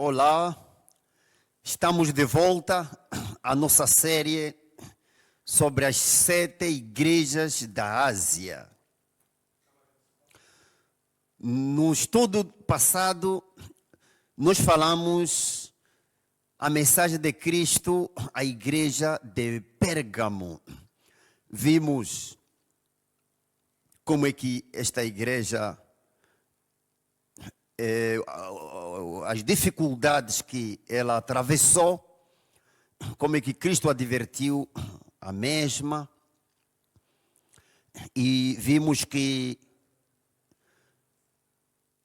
Olá, estamos de volta à nossa série sobre as 7 igrejas da Ásia. No estudo passado, nós falamos a mensagem de Cristo à igreja de Pérgamo. Vimos como é que esta igreja, as dificuldades que ela atravessou, como é que Cristo advertiu a mesma, e vimos que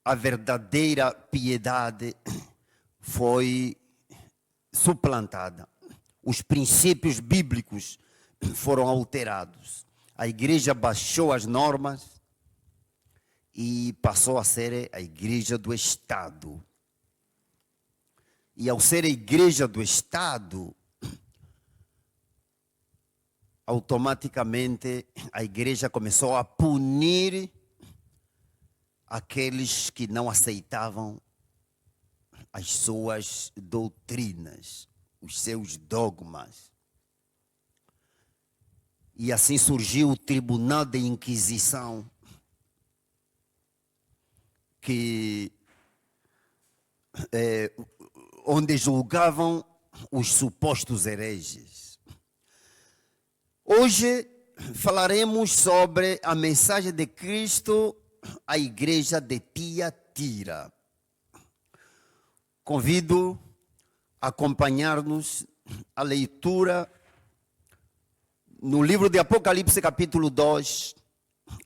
a verdadeira piedade foi suplantada. Os princípios bíblicos foram alterados. A igreja baixou as normas e passou a ser a igreja do Estado. E ao ser a igreja do Estado, automaticamente a igreja começou a punir aqueles que não aceitavam as suas doutrinas, os seus dogmas. E assim surgiu o Tribunal de Inquisição, onde julgavam os supostos hereges. Hoje falaremos sobre a mensagem de Cristo à igreja de Tiatira. Convido a acompanhar-nos a leitura no livro de Apocalipse, capítulo 2,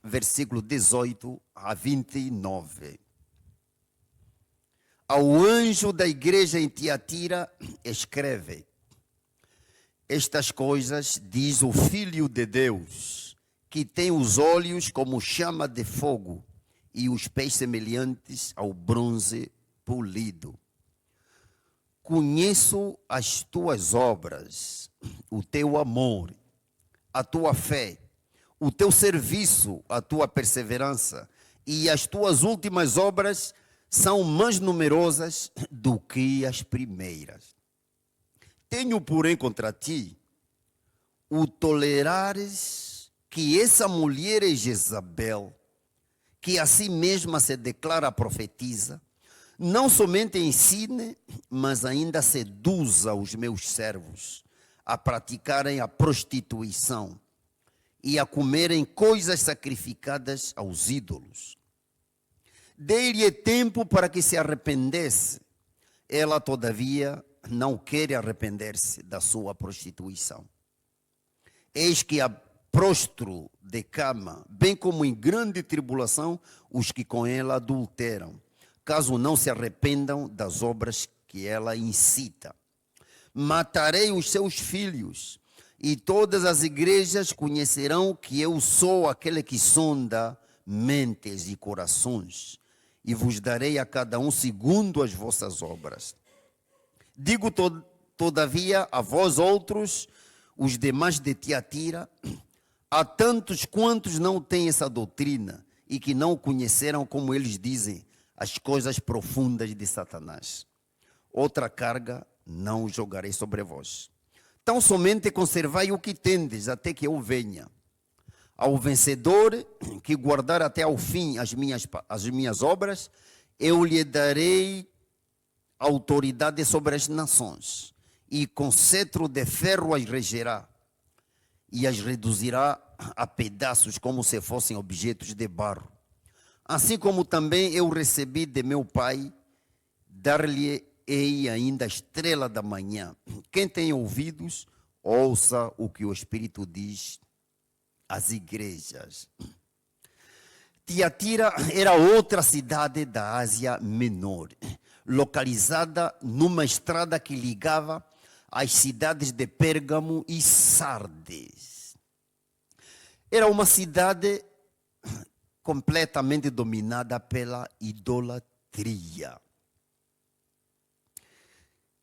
versículo 18 a 29. Ao anjo da igreja em Tiatira escreve: estas coisas diz o Filho de Deus, que tem os olhos como chama de fogo e os pés semelhantes ao bronze polido. Conheço as tuas obras, o teu amor, a tua fé, o teu serviço, a tua perseverança, e as tuas últimas obras são mais numerosas do que as primeiras. Tenho, porém, contra ti o tolerares que essa mulher é Jezabel, que a si mesma se declara profetisa, não somente ensine, mas ainda seduza os meus servos a praticarem a prostituição e a comerem coisas sacrificadas aos ídolos. Dei-lhe tempo para que se arrependesse. Ela, todavia, não quer arrepender-se da sua prostituição. Eis que a prostro de cama, bem como em grande tribulação, os que com ela adulteram, caso não se arrependam das obras que ela incita. Matarei os seus filhos, e todas as igrejas conhecerão que eu sou aquele que sonda mentes e corações, e vos darei a cada um segundo as vossas obras. Digo todavia a vós outros, os demais de Tiatira, a tantos quantos não têm essa doutrina e que não conheceram, como eles dizem, as coisas profundas de Satanás. Outra carga não jogarei sobre vós. Tão somente conservai o que tendes, até que eu venha. Ao vencedor que guardar até ao fim as minhas obras, eu lhe darei autoridade sobre as nações, e com cetro de ferro as regerá, e as reduzirá a pedaços como se fossem objetos de barro. Assim como também eu recebi de meu Pai, dar-lhe-ei ainda a estrela da manhã. Quem tem ouvidos, ouça o que o Espírito diz às igrejas. Tiatira era outra cidade da Ásia Menor, localizada numa estrada que ligava as cidades de Pérgamo e Sardes. Era uma cidade completamente dominada pela idolatria.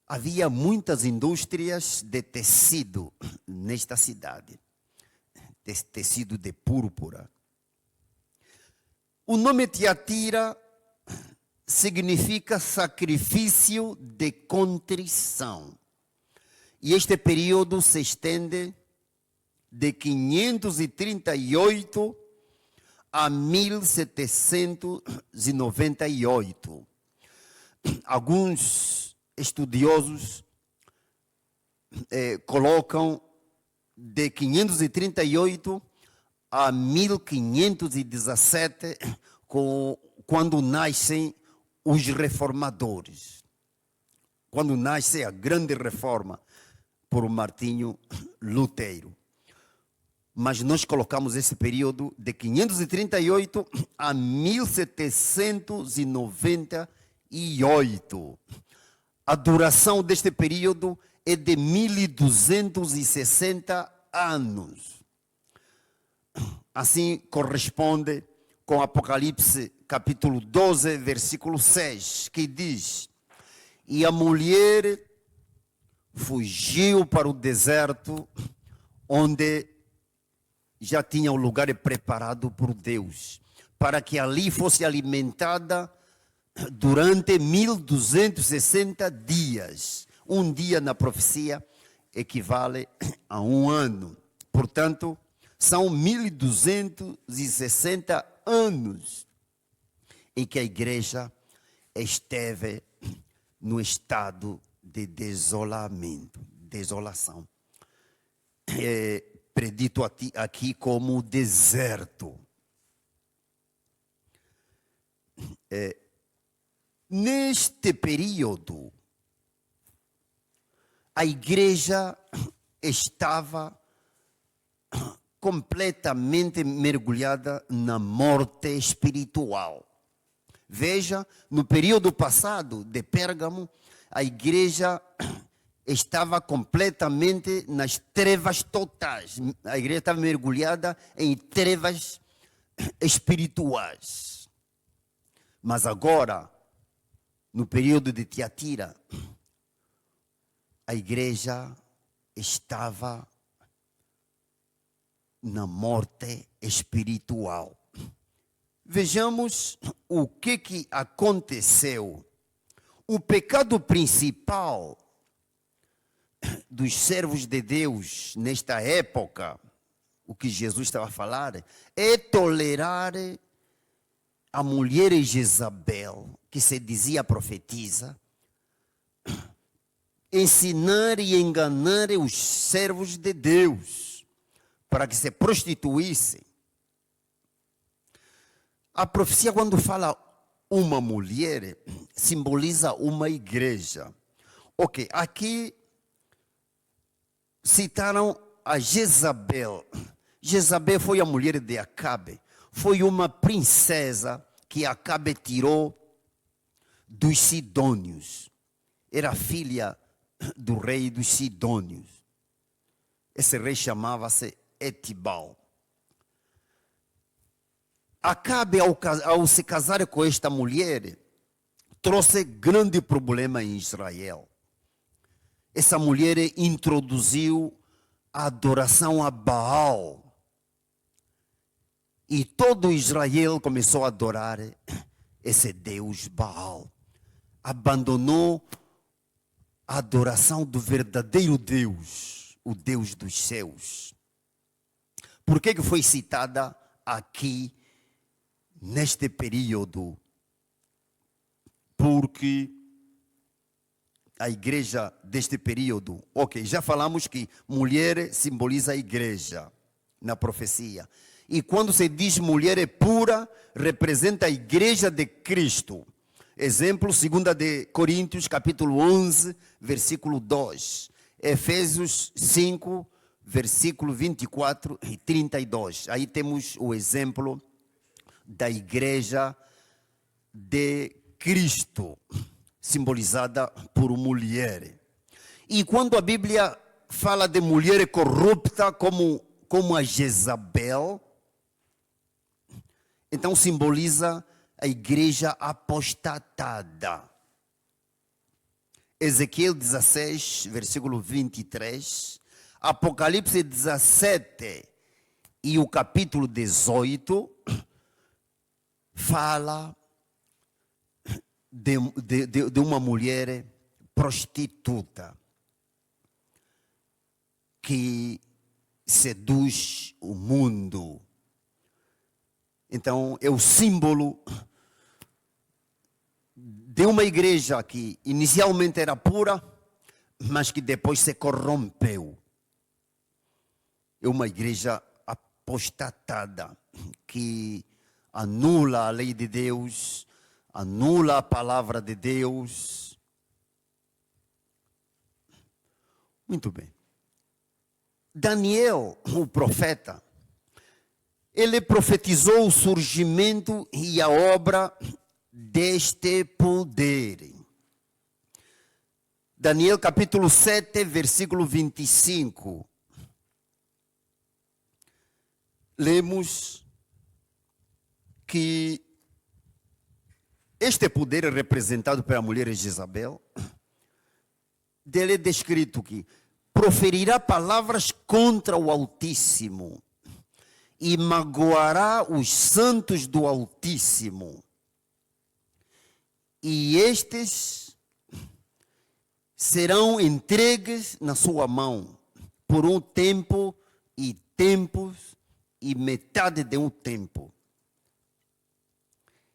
Havia muitas indústrias de tecido nesta cidade, tecido de púrpura. O nome Tiatira significa sacrifício de contrição. E este período se estende de 538 a 1798. Alguns estudiosos colocam de 538 a 1517, quando nascem os reformadores. Quando nasce a grande reforma por Martinho Lutero. Mas nós colocamos esse período de 538 a 1798. A duração deste período é de 1260 anos. Assim corresponde com Apocalipse capítulo 12, versículo 6, que diz: e a mulher fugiu para o deserto, onde já tinha um lugar preparado por Deus, para que ali fosse alimentada durante 1260 dias. Um dia na profecia equivale a um ano. Portanto, são 1260 anos em que a igreja esteve no estado de desolação. É predito aqui como deserto. Neste período, a igreja estava completamente mergulhada na morte espiritual. Veja, no período passado de Pérgamo, a igreja estava completamente nas trevas totais. A igreja estava mergulhada em trevas espirituais. Mas agora, no período de Tiatira, a igreja estava na morte espiritual. Vejamos o que aconteceu. O pecado principal dos servos de Deus nesta época, o que Jesus estava a falar, é tolerar a mulher Jezabel, que se dizia profetisa, ensinar e enganar os servos de Deus para que se prostituíssem. A profecia, quando fala uma mulher, simboliza uma igreja. Ok, aqui citaram a Jezabel. Jezabel foi a mulher de Acabe. Foi uma princesa que Acabe tirou dos sidônios. Era filha do rei dos sidônios. Esse rei chamava-se Etibal. Acabe, ao se casar com esta mulher, trouxe grande problema em Israel. Essa mulher introduziu a adoração a Baal. E todo Israel começou a adorar esse Deus Baal. Abandonou a adoração do verdadeiro Deus, o Deus dos céus. Por que foi citada aqui neste período? Porque a igreja deste período, ok, já falamos que mulher simboliza a igreja na profecia. E quando se diz mulher pura, representa a igreja de Cristo. Exemplo, 2 de Coríntios, capítulo 11, versículo 2. Efésios 5, versículo 24 e 32. Aí temos o exemplo da igreja de Cristo, simbolizada por mulher. E quando a Bíblia fala de mulher corrupta como a Jezabel, então simboliza a igreja apostatada. Ezequiel 16, versículo 23, Apocalipse 17 e o capítulo 18 fala de uma mulher prostituta que seduz o mundo. Então, é o símbolo de uma igreja que inicialmente era pura, mas que depois se corrompeu. É uma igreja apostatada, que anula a lei de Deus, anula a palavra de Deus. Muito bem. Daniel, o profeta, ele profetizou o surgimento e a obra deste poder. Daniel capítulo 7, versículo 25. Lemos que este poder é representado pela mulher Jezabel. Dele é descrito que proferirá palavras contra o Altíssimo e magoará os santos do Altíssimo. E estes serão entregues na sua mão por um tempo e tempos e metade de um tempo.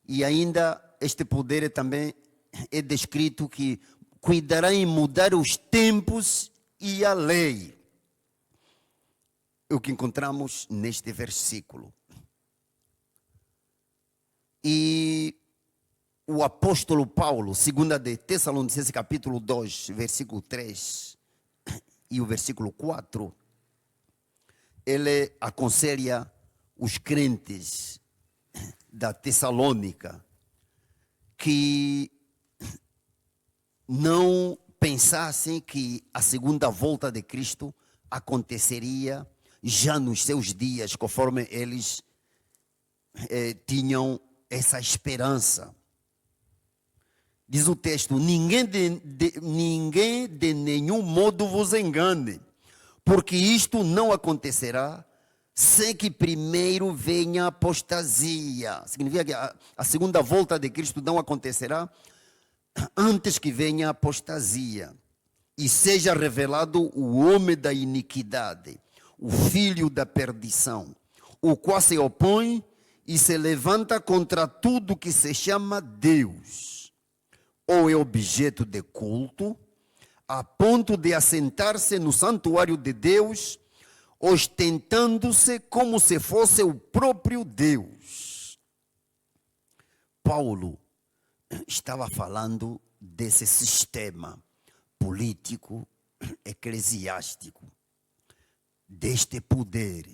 E ainda este poder também é descrito que cuidará em mudar os tempos e a lei. É o que encontramos neste versículo. E o apóstolo Paulo, 2 de Tessalonicenses capítulo 2, versículo 3 e o versículo 4, ele aconselha os crentes da Tessalônica que não pensassem que a segunda volta de Cristo aconteceria já nos seus dias, conforme eles tinham essa esperança. Diz o texto: ninguém de nenhum modo vos engane, porque isto não acontecerá sem que primeiro venha a apostasia. Significa que a segunda volta de Cristo não acontecerá antes que venha a apostasia e seja revelado o homem da iniquidade, o filho da perdição, o qual se opõe e se levanta contra tudo que se chama Deus, ou é objeto de culto, a ponto de assentar-se no santuário de Deus, ostentando-se como se fosse o próprio Deus. Paulo estava falando desse sistema político, eclesiástico, deste poder.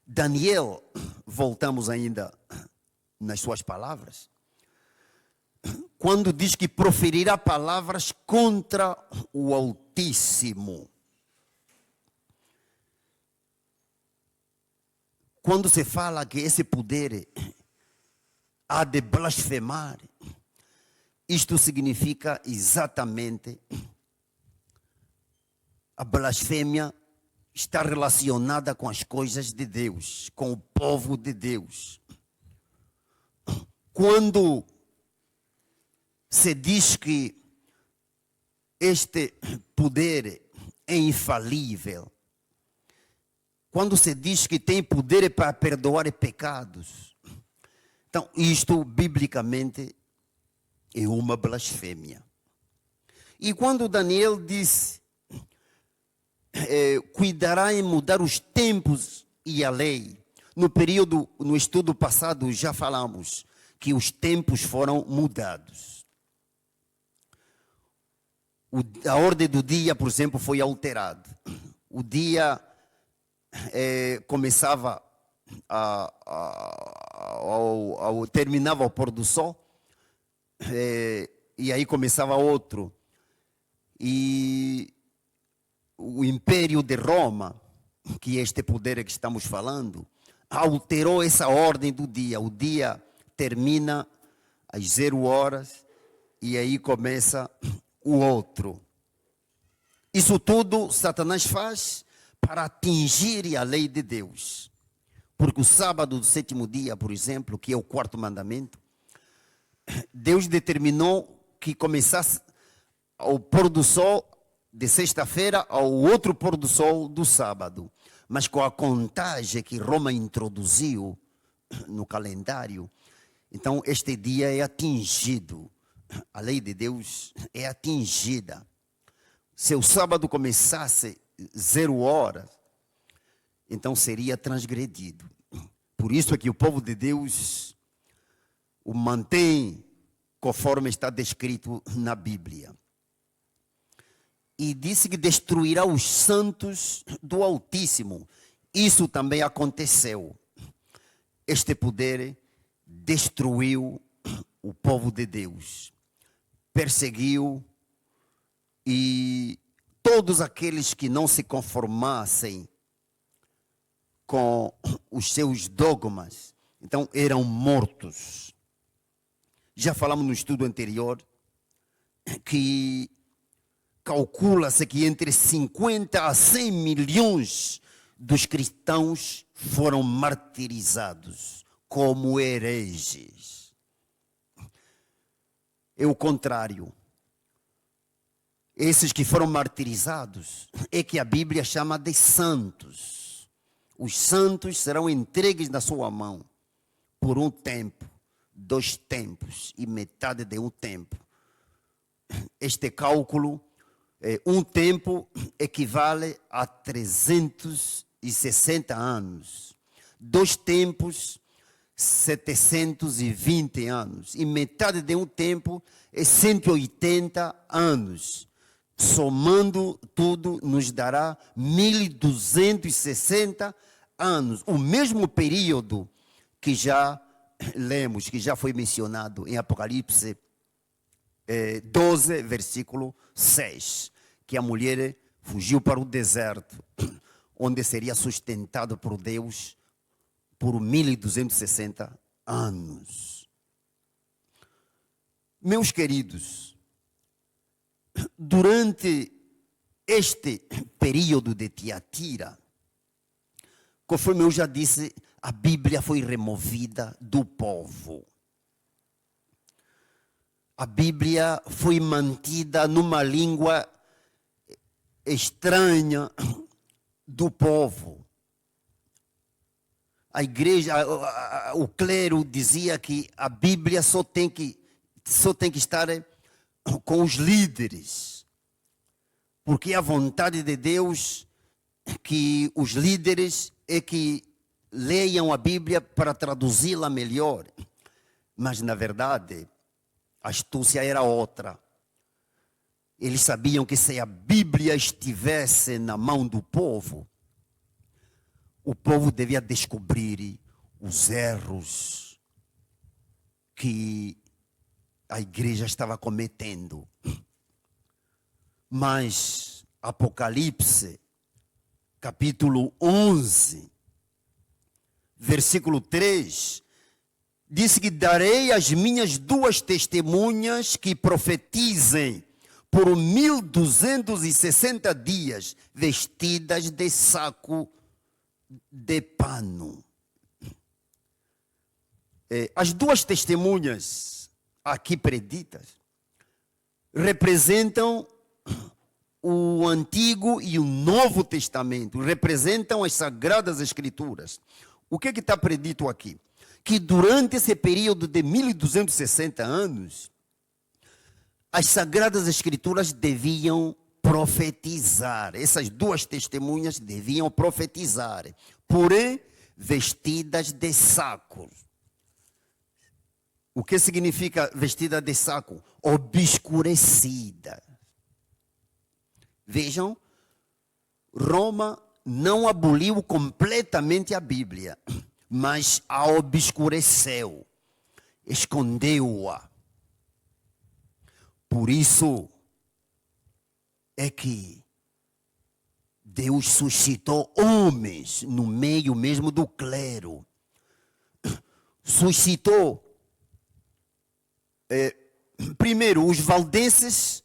Daniel, voltamos ainda nas suas palavras, quando diz que proferirá palavras contra o Altíssimo. Quando se fala que esse poder há de blasfemar, isto significa exatamente a blasfêmia está relacionada com as coisas de Deus, com o povo de Deus. Quando se diz que este poder é infalível, quando se diz que tem poder para perdoar pecados, então isto biblicamente é uma blasfêmia. E quando Daniel diz cuidará em mudar os tempos e a lei, no estudo passado já falamos que os tempos foram mudados. A ordem do dia, por exemplo, foi alterada. O dia começava terminava ao pôr do sol, e aí começava outro. E o Império de Roma, que é este poder que estamos falando, alterou essa ordem do dia. O dia termina às 0 horas e aí começa o outro. Isso tudo Satanás faz para atingir a lei de Deus. Porque o sábado do 7º dia, por exemplo, que é o 4º mandamento, Deus determinou que começasse ao pôr do sol de sexta-feira ao outro pôr do sol do sábado. Mas com a contagem que Roma introduziu no calendário, então este dia é atingido. A lei de Deus é atingida. Se o sábado começasse 0 horas, então seria transgredido. Por isso é que o povo de Deus o mantém conforme está descrito na Bíblia. E disse que destruirá os santos do Altíssimo. Isso também aconteceu. Este poder destruiu o povo de Deus, perseguiu, e todos aqueles que não se conformassem com os seus dogmas, então eram mortos. Já falamos no estudo anterior que calcula-se que entre 50 a 100 milhões dos cristãos foram martirizados como hereges. É o contrário. Esses que foram martirizados é que a Bíblia chama de santos. Os santos serão entregues na sua mão por um tempo, 2 tempos e metade de um tempo. Este cálculo, um tempo equivale a 360 anos. 2 tempos, 720 anos. E metade de um tempo é 180 anos. Somando tudo, nos dará 1260 anos. O mesmo período que já lemos, que já foi mencionado em Apocalipse 12, versículo 6. Que a mulher fugiu para o deserto, onde seria sustentado por Deus por 1260 anos. Meus queridos, durante este período de Tiatira, conforme eu já disse, a Bíblia foi removida do povo. A Bíblia foi mantida numa língua estranha do povo. A igreja, o clero dizia que a Bíblia só tem que estar com os líderes, porque a vontade de Deus que os líderes é que leiam a Bíblia para traduzi-la melhor. Mas na verdade a astúcia era outra. Eles sabiam que se a Bíblia estivesse na mão do povo, o povo devia descobrir os erros que a igreja estava cometendo. Mas Apocalipse, capítulo 11, versículo 3, diz que darei as minhas 2 testemunhas que profetizem por 1260 dias, vestidas de saco de pano. As 2 testemunhas aqui preditas representam o Antigo e o Novo Testamento, representam as Sagradas Escrituras. O que está predito aqui? Que durante esse período de 1260 anos, as Sagradas Escrituras deviam profetizar. Essas 2 testemunhas deviam profetizar, porém vestidas de saco. O que significa vestida de saco? Obscurecida. Vejam, Roma não aboliu completamente a Bíblia, mas a obscureceu, escondeu-a. Por isso é que Deus suscitou homens no meio mesmo do clero. Suscitou, primeiro, os valdenses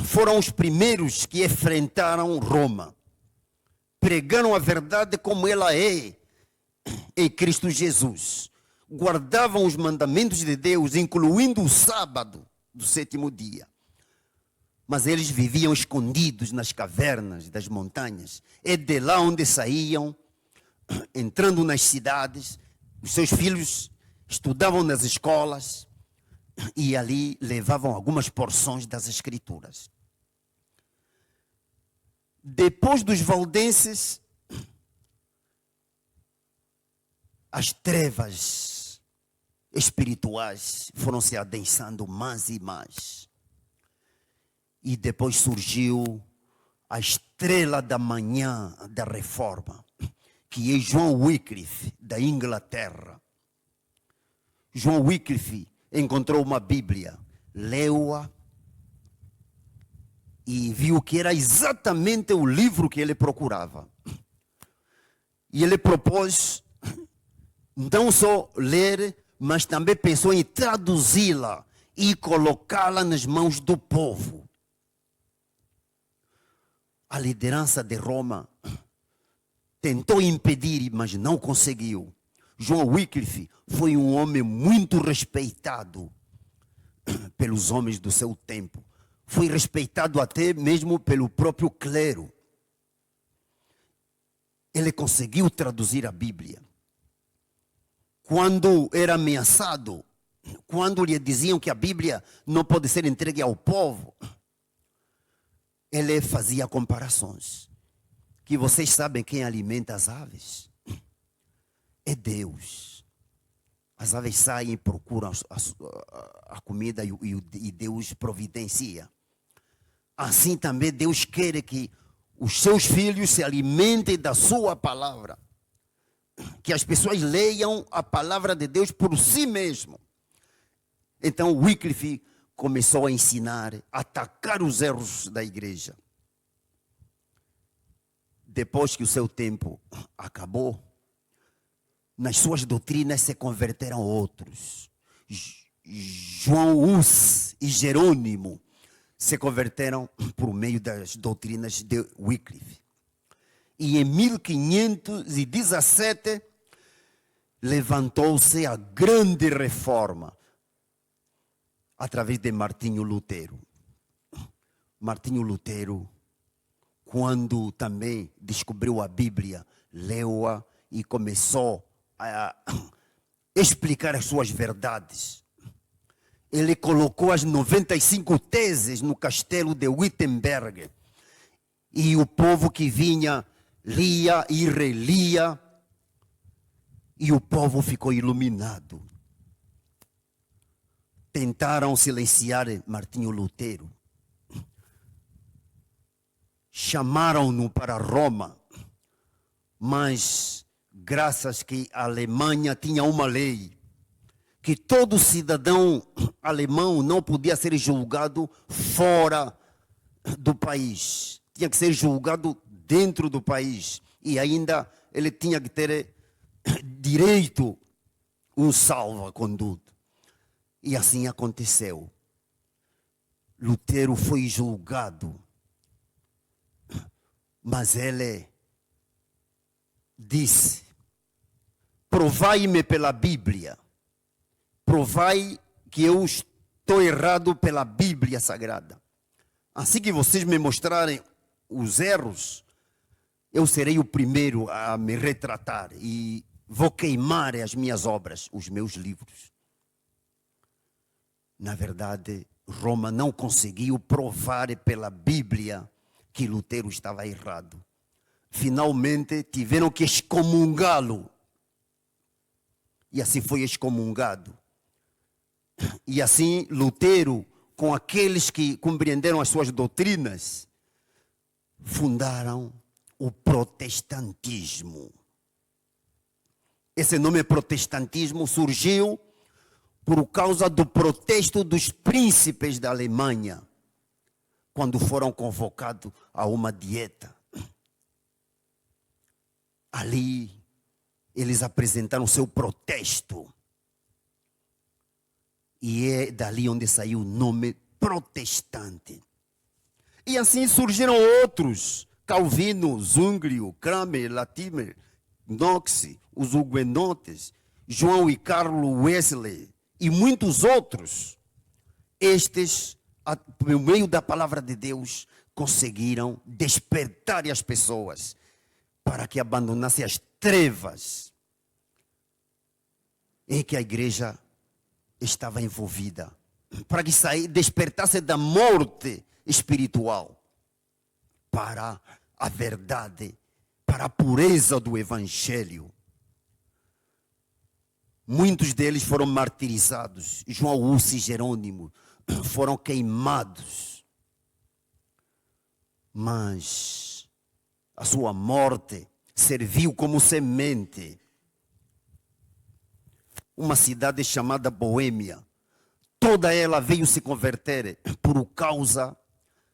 foram os primeiros que enfrentaram Roma. Pregaram a verdade como ela é em Cristo Jesus. guardavam os mandamentos de Deus, incluindo o sábado do 7º dia. Mas eles viviam escondidos nas cavernas das montanhas. É de lá onde saíam, entrando nas cidades. Os seus filhos estudavam nas escolas e ali levavam algumas porções das Escrituras. Depois dos valdenses, as trevas espirituais foram se adensando mais e mais. E depois surgiu a estrela da manhã da reforma, que é John Wycliffe, da Inglaterra. John Wycliffe encontrou uma Bíblia, leu-a e viu que era exatamente o livro que ele procurava. E ele propôs não só ler, mas também pensou em traduzi-la e colocá-la nas mãos do povo. A liderança de Roma tentou impedir, mas não conseguiu. John Wycliffe foi um homem muito respeitado pelos homens do seu tempo. Foi respeitado até mesmo pelo próprio clero. Ele conseguiu traduzir a Bíblia. Quando era ameaçado, quando lhe diziam que a Bíblia não pode ser entregue ao povo, ele fazia comparações. Que vocês sabem quem alimenta as aves? É Deus. As aves saem e procuram a comida e Deus providencia. Assim também Deus quer que os seus filhos se alimentem da sua palavra. Que as pessoas leiam a palavra de Deus por si mesmo. Então Wycliffe começou a ensinar, a atacar os erros da igreja. Depois que o seu tempo acabou, nas suas doutrinas se converteram outros. João Hus e Jerônimo se converteram por meio das doutrinas de Wycliffe. E em 1517 levantou-se a grande reforma através de Martinho Lutero. Martinho Lutero, quando também descobriu a Bíblia, leu-a e começou a explicar as suas verdades. Ele colocou as 95 teses no castelo de Wittenberg. E o povo que vinha, lia e relia. E o povo ficou iluminado. Tentaram silenciar Martinho Lutero. Chamaram-no para Roma. Mas, graças que a Alemanha tinha uma lei, que todo cidadão alemão não podia ser julgado fora do país. Tinha que ser julgado dentro do país. E ainda ele tinha que ter direito um salva-conduto. E assim aconteceu. Lutero foi julgado. Mas ele disse: provai-me pela Bíblia. Provai que eu estou errado pela Bíblia Sagrada. Assim que vocês me mostrarem os erros, eu serei o primeiro a me retratar e vou queimar as minhas obras, os meus livros. Na verdade, Roma não conseguiu provar pela Bíblia que Lutero estava errado. Finalmente tiveram que excomungá-lo. E assim foi excomungado. E assim Lutero, com aqueles que compreenderam as suas doutrinas, fundaram o protestantismo. Esse nome protestantismo surgiu por causa do protesto dos príncipes da Alemanha, quando foram convocados a uma dieta. Ali, eles apresentaram seu protesto. E é dali onde saiu o nome protestante. E assim surgiram outros: Calvino, Zwinglio, Cranmer, Latimer, Knox, os huguenotes, João e Carlos Wesley e muitos outros, estes, por meio da palavra de Deus, conseguiram despertar as pessoas para que abandonassem as trevas em que a igreja estava envolvida, para que despertasse da morte espiritual para a verdade, para a pureza do evangelho. Muitos deles foram martirizados. João Hus e Jerônimo foram queimados. Mas a sua morte serviu como semente. Uma cidade chamada Boêmia, toda ela veio se converter por causa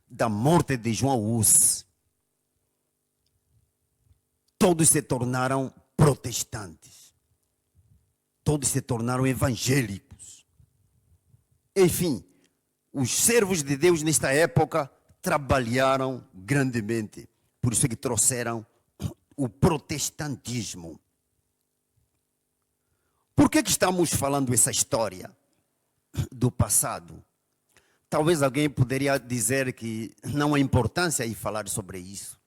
da morte de João Hus. Todos se tornaram protestantes. Todos se tornaram evangélicos. Enfim, os servos de Deus nesta época trabalharam grandemente. Por isso que trouxeram o protestantismo. Por que estamos falando essa história do passado? Talvez alguém poderia dizer que não há importância em falar sobre isso.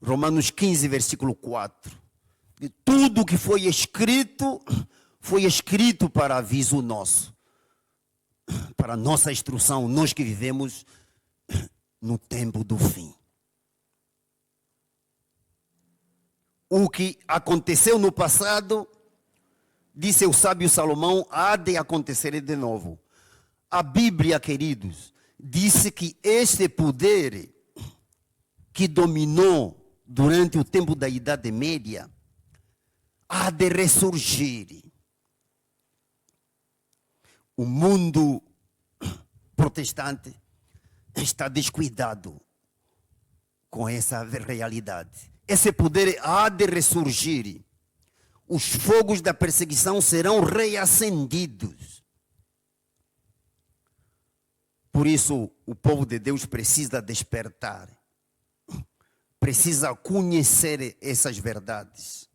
Romanos 15, versículo 4. De tudo que foi escrito para aviso nosso, para nossa instrução, nós que vivemos no tempo do fim. O que aconteceu no passado, disse o sábio Salomão, há de acontecer de novo. A Bíblia, queridos, disse que este poder que dominou durante o tempo da Idade Média há de ressurgir. O mundo protestante está descuidado com essa realidade. Esse poder há de ressurgir. Os fogos da perseguição serão reacendidos. Por isso, o povo de Deus precisa despertar. Precisa conhecer essas verdades.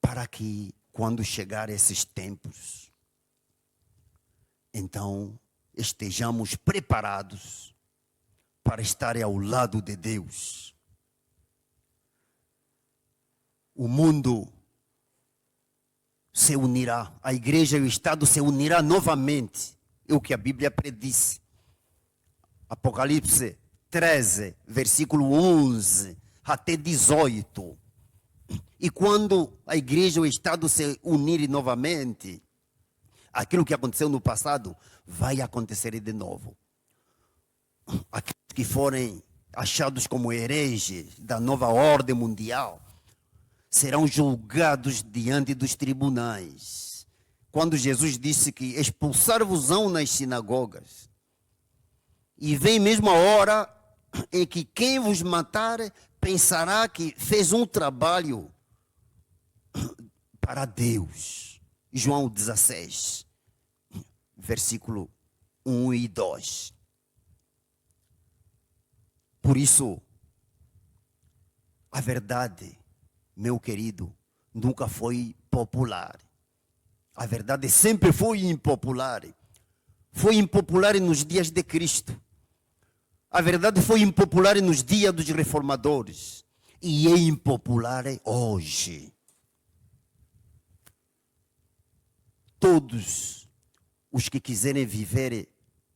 Para que, quando chegar esses tempos, então estejamos preparados para estar ao lado de Deus. O mundo se unirá, a igreja e o Estado se unirá novamente. É o que a Bíblia prediz. Apocalipse 13, versículo 11 até 18. E quando a igreja e o Estado se unirem novamente, aquilo que aconteceu no passado vai acontecer de novo. Aqueles que forem achados como hereges da nova ordem mundial serão julgados diante dos tribunais. Quando Jesus disse que expulsar-vos-ão nas sinagogas, e vem mesmo a hora em que quem vos matar pensará que fez um trabalho para Deus. João 16, versículo 1 e 2. Por isso, a verdade, meu querido, nunca foi popular. A verdade sempre foi impopular. Foi impopular nos dias de Cristo. A verdade foi impopular nos dias dos reformadores. E é impopular hoje. Todos os que quiserem viver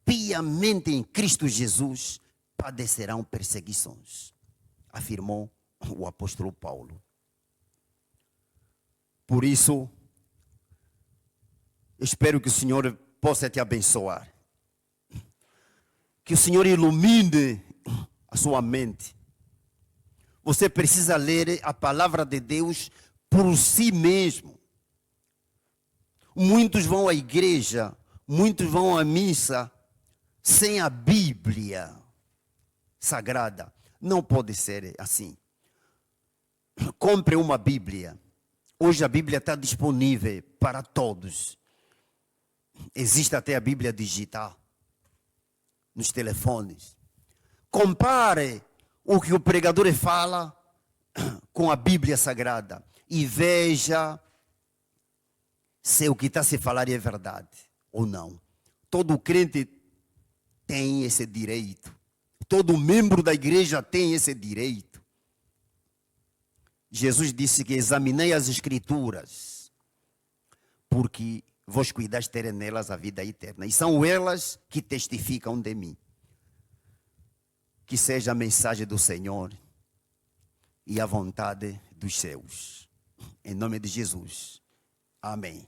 piamente em Cristo Jesus padecerão perseguições, afirmou o apóstolo Paulo. Por isso, espero que o Senhor possa te abençoar. Que o Senhor ilumine a sua mente. Você precisa ler a palavra de Deus por si mesmo. Muitos vão à igreja, muitos vão à missa sem a Bíblia Sagrada. Não pode ser assim. Compre uma Bíblia. Hoje a Bíblia está disponível para todos. Existe até a Bíblia digital nos telefones. Compare o que o pregador fala com a Bíblia Sagrada e veja se o que está se falar é verdade ou não. Todo crente tem esse direito. Todo membro da igreja tem esse direito. Jesus disse que examinei as Escrituras, porque vós cuidais terem nelas a vida eterna. E são elas que testificam de mim. Que seja a mensagem do Senhor e a vontade dos céus. Em nome de Jesus. Amém.